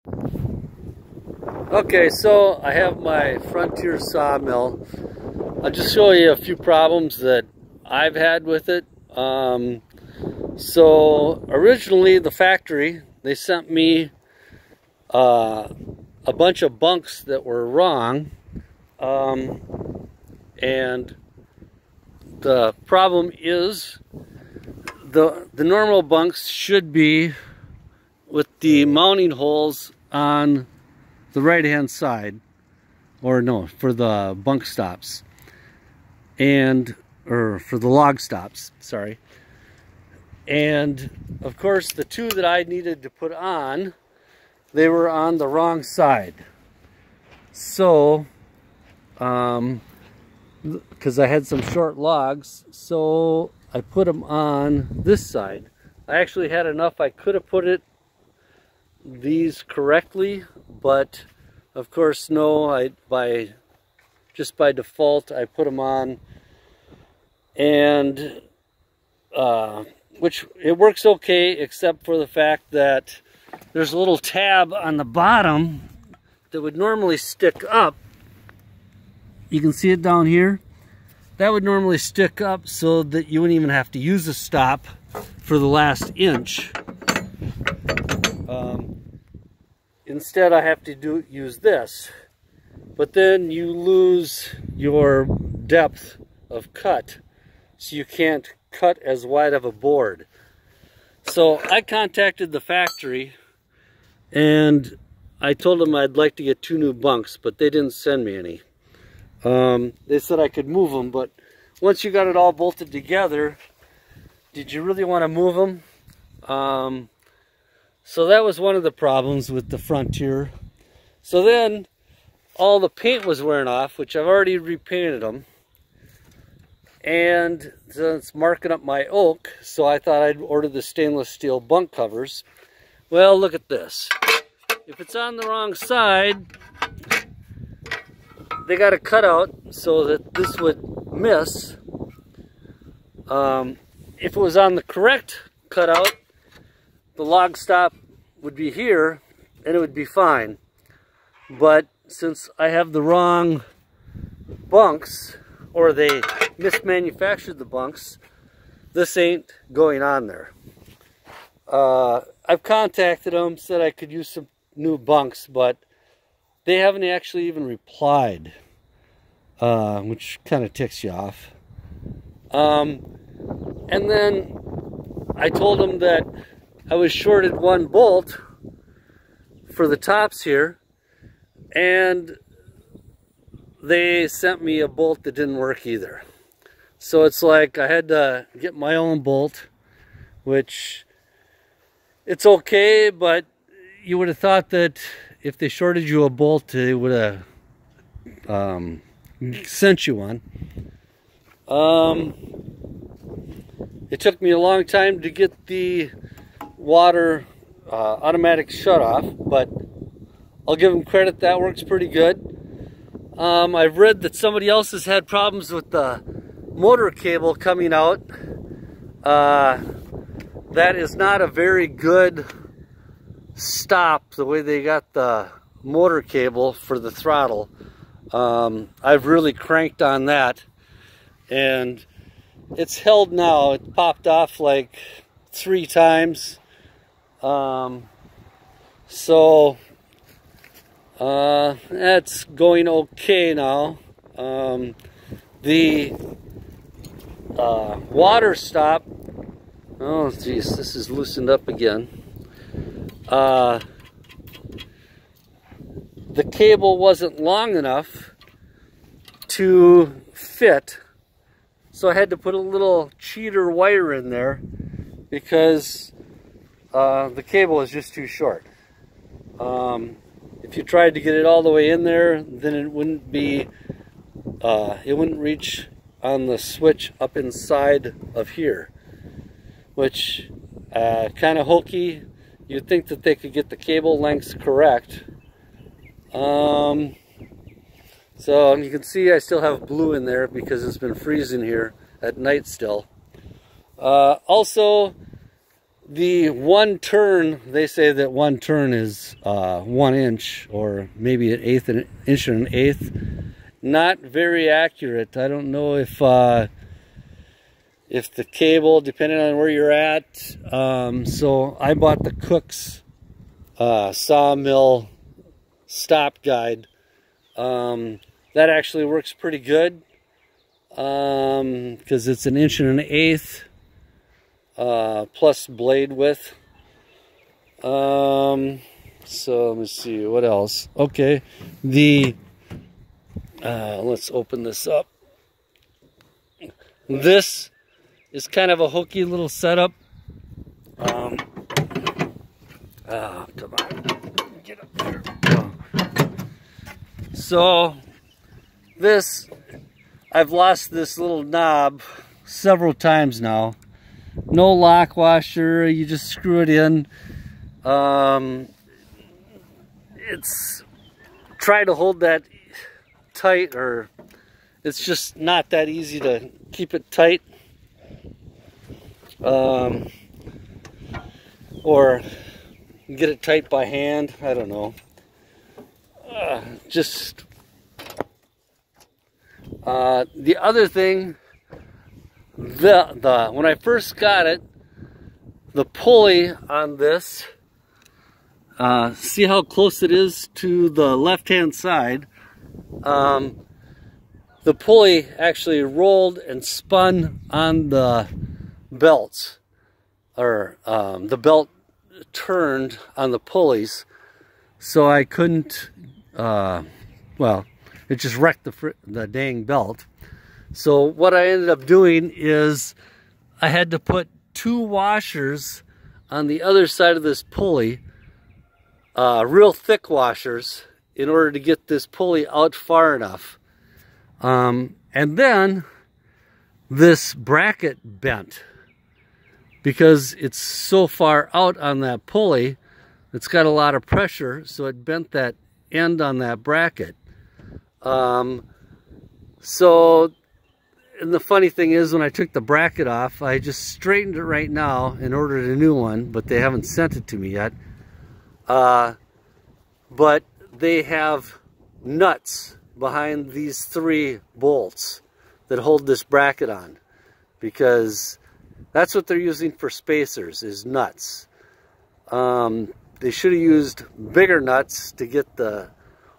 Okay, so I have my Frontier sawmill. I'll just show you a few problems that I've had with it. So originally the factory, they sent me a bunch of bunks that were wrong, and the problem is the normal bunks should be with the mounting holes on the right hand side, or no, for the bunk stops, or for the log stops, sorry. And of course the two that I needed to put on, they were on the wrong side. So because I had some short logs, so I put them on this side. I actually had enough, I could have put these correctly, but of course no, just by default I put them on, and which it works okay, except for the fact that there's a little tab on the bottom that would normally stick up. You can see it down here. That would normally stick up so that you wouldn't even have to use a stop for the last inch. Instead I have to use this, but then you lose your depth of cut, so you can't cut as wide of a board. So I contacted the factory and I told them I'd like to get 2 new bunks, but they didn't send me any. They said I could move them, but once you got it all bolted together, did you really want to move them? So that was one of the problems with the Frontier. So then all the paint was wearing off, which I've already repainted them, and so it's marking up my oak, so I thought I'd order the stainless steel bunk covers. Well, look at this. If it's on the wrong side, they got a cutout so that this would miss. If it was on the correct cutout, the log stop would be here and it would be fine. But since I have the wrong bunks, or they mismanufactured the bunks, this ain't going on there. I've contacted them, said I could use some new bunks, but they haven't actually even replied, which kind of ticks you off. And then I told them that I was shorted 1 bolt for the tops here, and they sent me a bolt that didn't work either. So it's like I had to get my own bolt, which it's okay, but you would have thought that if they shorted you a bolt, they would have sent you one. It took me a long time to get the water automatic shut off, but I'll give them credit, that works pretty good. I've read that somebody else has had problems with the motor cable coming out. That is not a very good stop, the way they got the motor cable for the throttle. I've really cranked on that, and it's held now. It popped off like 3 times. So that's going okay now. The water stop, oh geez, this is loosened up again. The cable wasn't long enough to fit, so I had to put a little cheater wire in there because the cable is just too short. If you tried to get it all the way in there, then it wouldn't be, it wouldn't reach on the switch up inside of here, which kind of hokey. You'd think that they could get the cable lengths correct. So you can see I still have blue in there because it's been freezing here at night still. Also, The one turn, they say that one turn is 1 inch, or maybe an inch and an eighth. Not very accurate. I don't know if the cable, depending on where you're at. So I bought the Cook's Sawmill stop guide. That actually works pretty good because it's an inch and an eighth. Plus blade width. So let me see what else. Okay, let's open this up. This is kind of a hokey little setup. Come on, get up there. So this, I've lost this little knob several times now. No lock washer, you just screw it in. It's try to hold that tight, or it's just not that easy to keep it tight. Or get it tight by hand, I don't know. The other thing, when I first got it, the pulley on this, see how close it is to the left hand side. The pulley actually rolled and spun on the belts, or the belt turned on the pulleys, so I couldn't, well, it just wrecked the dang belt. So what I ended up doing is I had to put 2 washers on the other side of this pulley, real thick washers, in order to get this pulley out far enough. And then this bracket bent because it's so far out on that pulley. It's got a lot of pressure, so it bent that end on that bracket. And the funny thing is, when I took the bracket off, I just straightened it right now and ordered a new one, but they haven't sent it to me yet. But they have nuts behind these 3 bolts that hold this bracket on, because that's what they're using for spacers, is nuts. They should have used bigger nuts to get the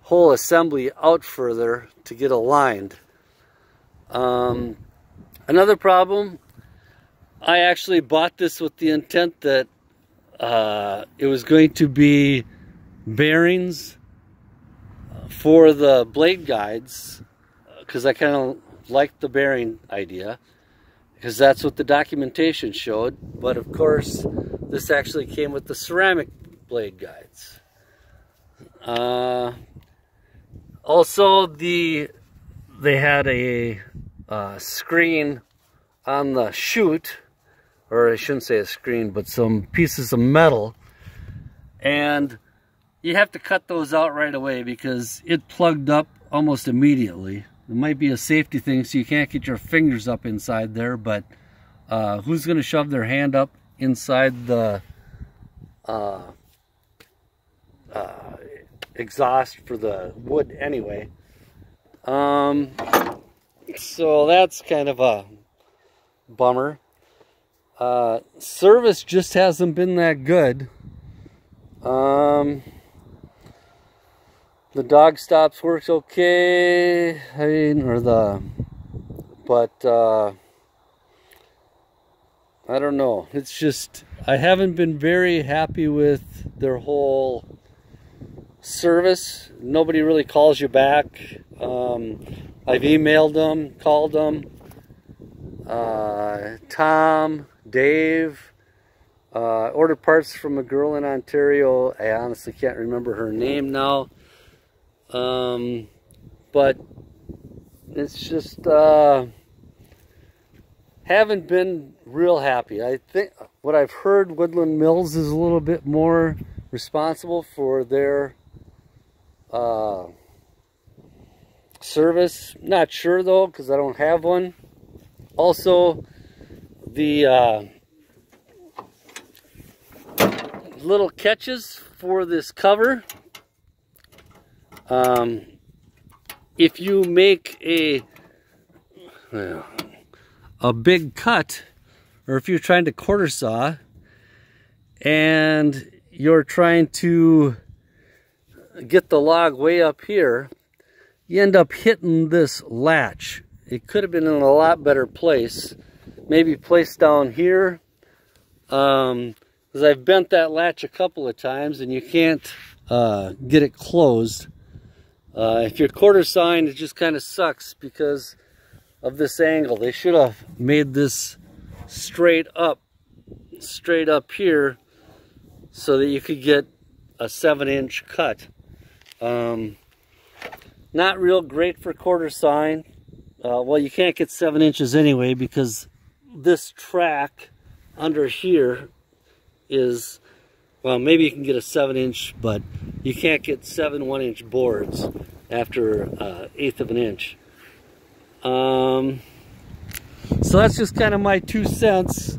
whole assembly out further to get aligned. Another problem, I actually bought this with the intent that it was going to be bearings for the blade guides, because I kind of liked the bearing idea, because that's what the documentation showed. But of course, this actually came with the ceramic blade guides. Also, they had a screen on the chute, or I shouldn't say a screen, but some pieces of metal, and you have to cut those out right away because it plugged up almost immediately. It might be a safety thing, so you can't get your fingers up inside there, but who's going to shove their hand up inside the exhaust for the wood anyway? So that's kind of a bummer. Service just hasn't been that good. The dog stops works okay, but I don't know. It's just, I haven't been very happy with their whole service. Nobody really calls you back. I've emailed them, called them. Tom, Dave, ordered parts from a girl in Ontario. I honestly can't remember her name now. But it's just haven't been real happy. I think what I've heard, Woodland Mills is a little bit more responsible for their service. Not sure though, because I don't have one. Also, the little catches for this cover. If you make a big cut, or if you're trying to quarter saw and you're trying to get the log way up here, you end up hitting this latch. It could have been in a lot better place, maybe placed down here, because I've bent that latch a couple of times and you can't get it closed. If you're quarter sawing, it just kind of sucks because of this angle. They should have made this straight up here so that you could get a 7-inch cut. Not real great for quarter sawing. Well, you can't get 7 inches anyway because this track under here is, well, maybe you can get a 7-inch, but you can't get 7 1-inch boards after 1/8 of an inch. So that's just kind of my 2 cents.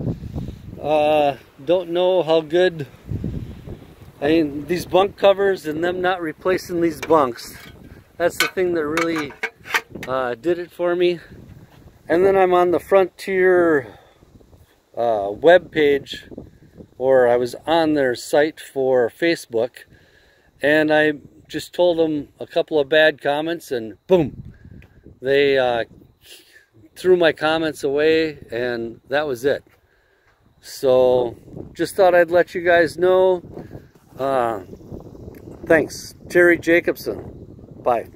Don't know how good, I mean, these bunk covers and them not replacing these bunks, that's the thing that really did it for me. And then I'm on the Frontier web page, or I was on their site for Facebook, and I just told them a couple of bad comments and boom, they threw my comments away, and that was it. So just thought I'd let you guys know. Thanks. Terry Jacobson. Bye.